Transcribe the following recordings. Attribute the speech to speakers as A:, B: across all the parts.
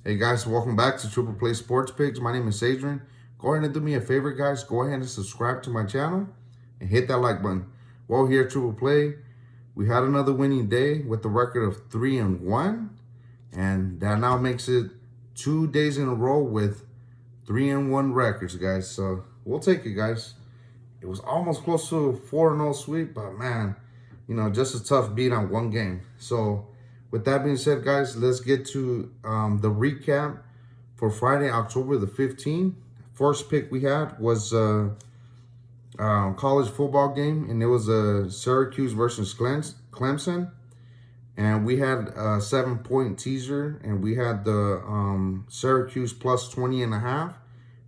A: Hey guys, welcome back to Triple Play Sports Picks. My name is Adrian. Go ahead and do me a favor, guys. Go ahead and subscribe to my channel and hit that like button. Well, here at Triple Play, we had another winning day with a record of 3-1, and that now makes it 2 days in a row with 3-1 records, guys. So we'll take it, guys. It was almost close to a 4-0 sweep, but man, just a tough beat on one game. So with that being said, guys, let's get to the recap for Friday, October the 15th. First pick we had was a college football game, and it was a Syracuse versus Clemson. And we had a 7-point teaser, and we had the Syracuse plus 20.5,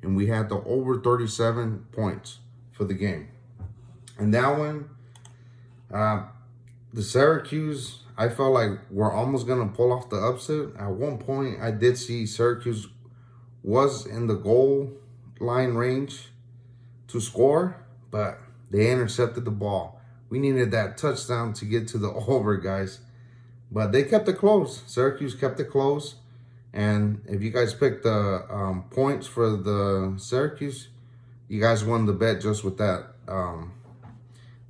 A: and we had the over 37 points for the game. And that one, the Syracuse, I felt like we're almost going to pull off the upset. At one point, I did see Syracuse was in the goal line range to score, but they intercepted the ball. We needed that touchdown to get to the over, guys. But they kept it close. Syracuse kept it close. And if you guys picked the points for the Syracuse, you guys won the bet just with that,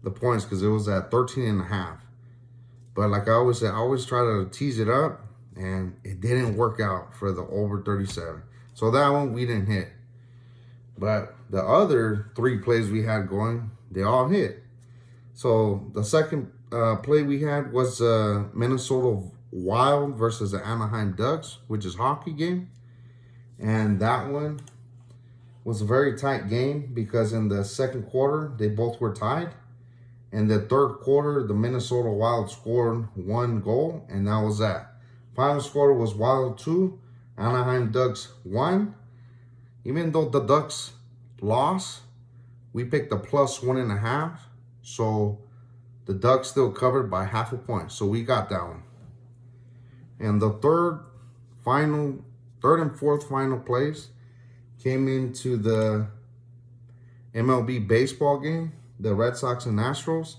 A: the points, because it was at 13.5. But like I always say, I always try to tease it up, and it didn't work out for the over 37. So that one we didn't hit. But the other 3 plays we had going, they all hit. So the second play we had was Minnesota Wild versus the Anaheim Ducks, which is a hockey game. And that one was a very tight game because in the second quarter, they both were tied. In the third quarter, the Minnesota Wild scored 1 goal, and that was that. Final score was Wild 2, Anaheim Ducks 1. Even though the Ducks lost, we picked the plus 1.5. So the Ducks still covered by half a point. So we got that one. And the third and fourth final place came into the MLB baseball game, the Red Sox and Astros.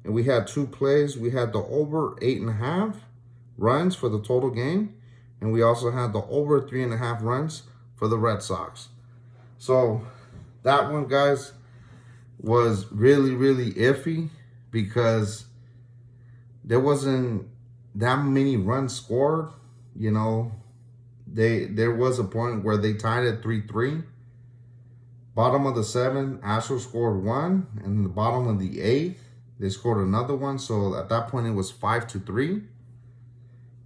A: And we had 2 plays. We had the over 8.5 runs for the total game. And we also had the over 3.5 runs for the Red Sox. So that one, guys, was really, really iffy because there wasn't that many runs scored. There was a point where they tied at 3-3. Bottom of the 7th, Astros scored 1, and in the bottom of the 8th, they scored another one. So at that point, it was 5-3.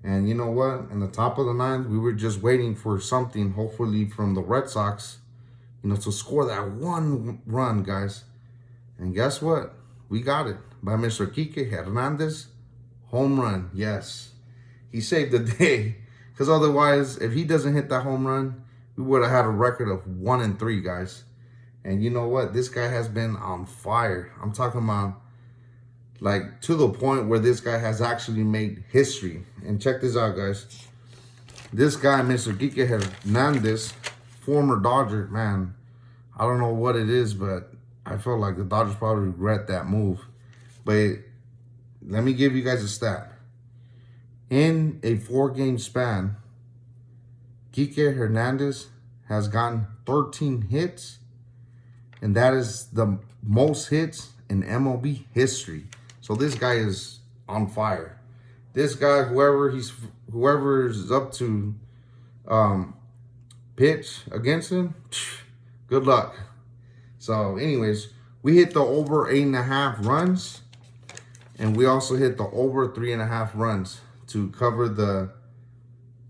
A: And you know what? In the top of the 9th, we were just waiting for something, hopefully from the Red Sox, to score that 1 run, guys. And guess what? We got it by Mr. Kike Hernandez. Home run, yes. He saved the day. Because otherwise, if he doesn't hit that home run, we would have had a record of 1-3, guys. And you know what? This guy has been on fire. I'm talking about, like, to the point where this guy has actually made history. And check this out, guys. This guy, Mr. Kike Hernandez, former Dodger, man, I don't know what it is, but I feel like the Dodgers probably regret that move. But let me give you guys a stat. In a 4-game span, Kike Hernandez has gotten 13 hits, and that is the most hits in MLB history. So this guy is on fire. This guy, whoever is up to pitch against him, good luck. So anyways, we hit the over 8.5 runs, and we also hit the over 3.5 runs to cover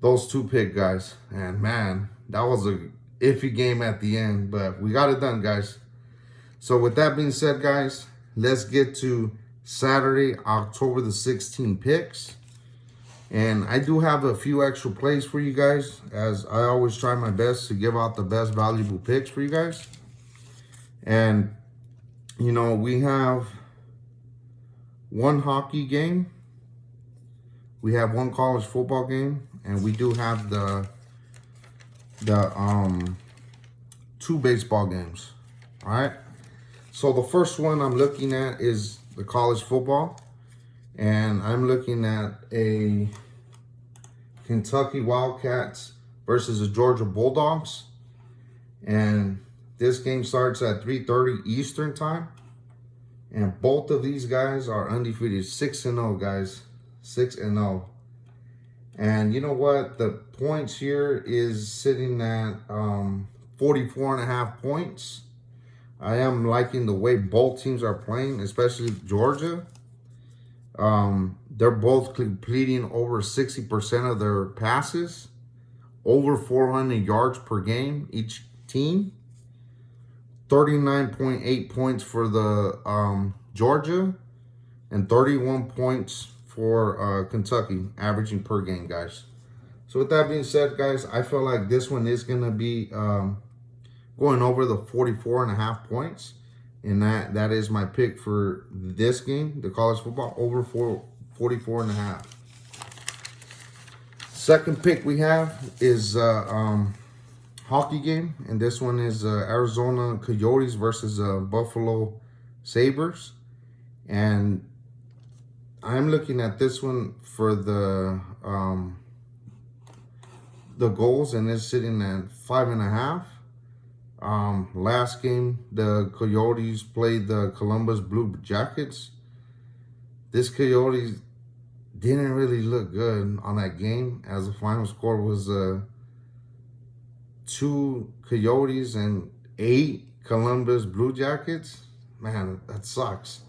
A: those 2 pick, guys. And man, that was a iffy game at the end, but we got it done, guys. So with that being said, guys, let's get to Saturday, October the 16th picks. And I do have a few extra plays for you guys, as I always try my best to give out the best valuable picks for you guys. And, we have 1 hockey game. We have 1 college football game. And we do have the 2 baseball games. All right. So the first one I'm looking at is the college football. And I'm looking at a Kentucky Wildcats versus the Georgia Bulldogs. And this game starts at 3:30 Eastern time. And both of these guys are undefeated, 6-0, guys. 6-0. And you know what? The points here is sitting at 44.5 points. I am liking the way both teams are playing, especially Georgia. They're both completing over 60% of their passes, over 400 yards per game, each team. 39.8 points for the Georgia, and 31 points for Kentucky, averaging per game, guys. So with that being said, guys, I feel like this one is going to be going over the 44.5 points. And that is my pick for this game, the college football, over 44.5. Second pick we have is hockey game, and this one is Arizona Coyotes versus Buffalo Sabres. And I'm looking at this one for the goals, and it's sitting at 5.5. Last game, the Coyotes played the Columbus Blue Jackets. This Coyotes didn't really look good on that game, as the final score was 2 Coyotes and 8 Columbus Blue Jackets. Man, that sucks.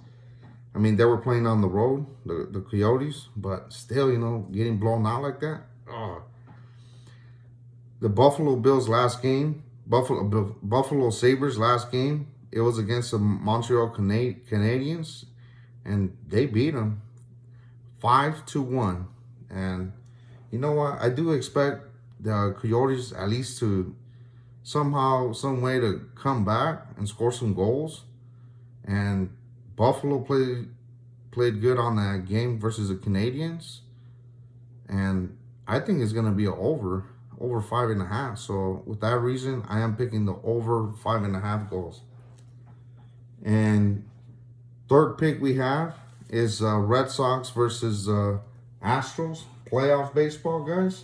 A: I mean, they were playing on the road, the Coyotes, but still, you know, getting blown out like that. Oh. The Buffalo Bills last game, Buffalo Sabres last game, it was against the Montreal Canadiens, and they beat them 5-1. And you know what? I do expect the Coyotes at least to somehow, some way to come back and score some goals. And Buffalo played good on that game versus the Canadiens. And I think it's going to be over 5.5. So with that reason, I am picking the over 5.5 goals. And third pick we have is Red Sox versus Astros, playoff baseball, guys.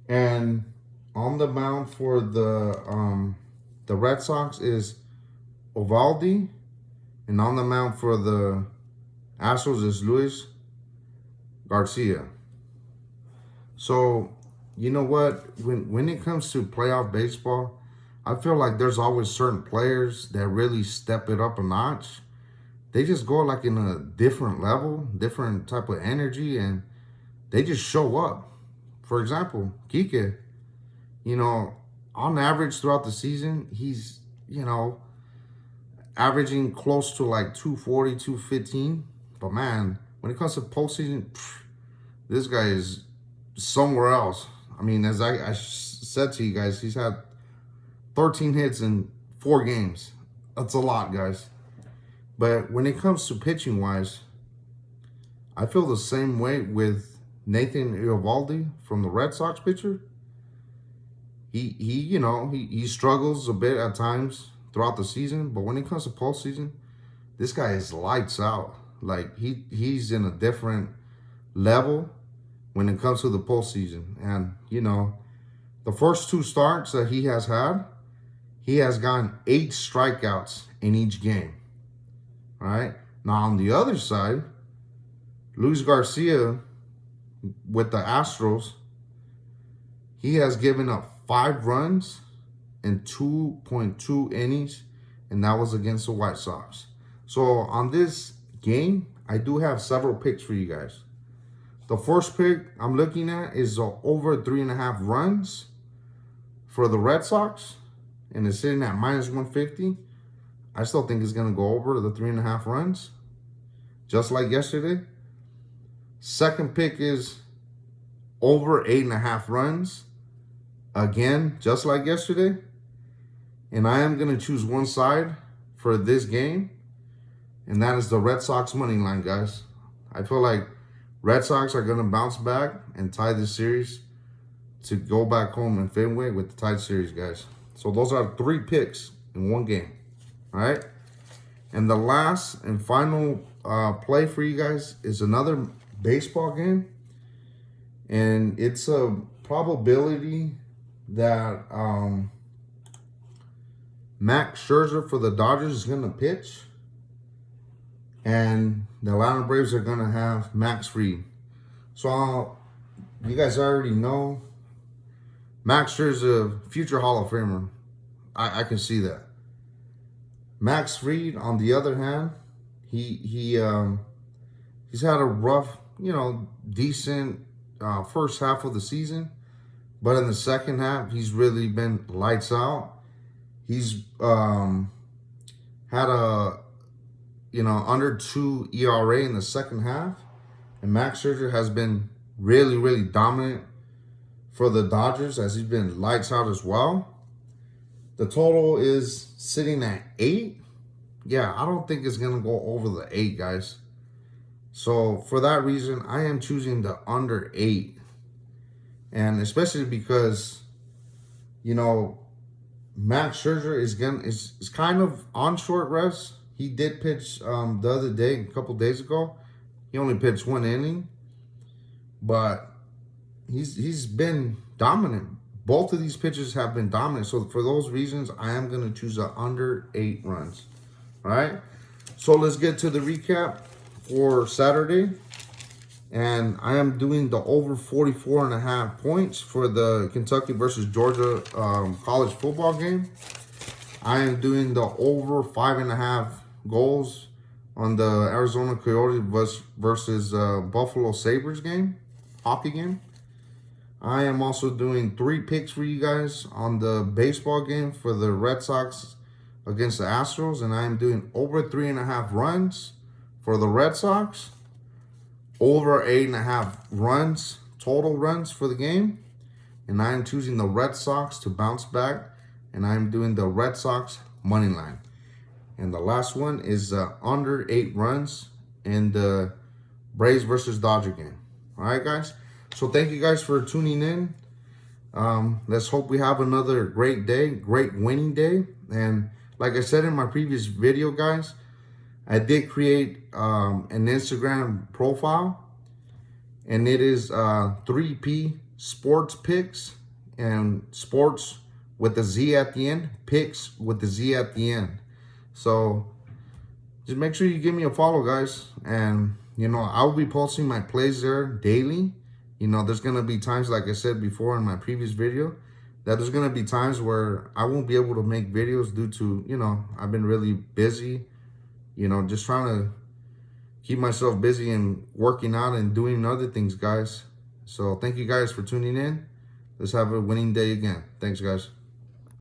A: And on the mound for the Red Sox is Ovaldi, and on the mound for the Astros is Luis Garcia. So, you know what? When it comes to playoff baseball, I feel like there's always certain players that really step it up a notch. They just go like in a different level, different type of energy, and they just show up. For example, Kike, you know, on average throughout the season, he's, you know, averaging close to like 240, 215. But man, when it comes to postseason, this guy is somewhere else. I mean, as I said to you guys, he's had 13 hits in 4 games. That's a lot, guys. But when it comes to pitching wise, I feel the same way with Nathan Eovaldi from the Red Sox pitcher. He struggles a bit at times throughout the season, but when it comes to postseason, this guy is lights out. Like he's in a different level when it comes to the postseason. And you know, the first 2 starts that he has had, he has gotten 8 strikeouts in each game. All right. Now on the other side, Luis Garcia with the Astros, he has given up 5 runs in 2.2 innings, and that was against the White Sox. So on this game, I do have several picks for you guys. The first pick I'm looking at is over 3.5 runs for the Red Sox, and it's sitting at -150. I still think it's going to go over the 3.5 runs, just like yesterday. Second pick is over 8.5 runs, again, just like yesterday. And I am going to choose one side for this game, and that is the Red Sox money line, guys. I feel like Red Sox are going to bounce back and tie this series to go back home in Fenway with the tied series, guys. So those are 3 picks in one game. All right. And the last and final play for you guys is another baseball game. And it's a probability that Max Scherzer for the Dodgers is going to pitch, and the Atlanta Braves are going to have Max Fried. So you guys already know Max Scherzer, future Hall of Famer. I can see that. Max Fried, on the other hand, he's had a rough, decent first half of the season, but in the second half, he's really been lights out. He's had a under 2 ERA in the second half, and Max Scherzer has been really, really dominant for the Dodgers as he's been lights out as well. The total is sitting at 8. Yeah, I don't think it's going to go over the 8, guys. So for that reason, I am choosing the under 8. And especially because, Max Scherzer is kind of on short rest. He did pitch the other day, a couple days ago. He only pitched 1 inning. But he's been dominant. Both of these pitchers have been dominant. So for those reasons, I am going to choose the under 8 runs. All right. So let's get to the recap for Saturday. And I am doing the over 44.5 points for the Kentucky versus Georgia college football game. I am doing the over 5.5 goals on the Arizona Coyotes versus Buffalo Sabres game, hockey game. I am also doing 3 picks for you guys on the baseball game for the Red Sox against the Astros. And I am doing over 3.5 runs for the Red Sox. Over 8.5 runs, total runs for the game. And I am choosing the Red Sox to bounce back. And I am doing the Red Sox money line. And the last one is under 8 runs in the Braves versus Dodger game. All right, guys. So thank you guys for tuning in. Let's hope we have another great day, great winning day. And like I said in my previous video, guys, I did create an Instagram profile, and it is 3P Sports Picks, and sports with the Z at the end, picks with the Z at the end. So just make sure you give me a follow, guys. And, I'll be posting my plays there daily. There's going to be times, like I said before in my previous video, that there's going to be times where I won't be able to make videos due to, I've been really busy, just trying to keep myself busy and working out and doing other things, guys. So thank you guys for tuning in. Let's have a winning day again. Thanks, guys.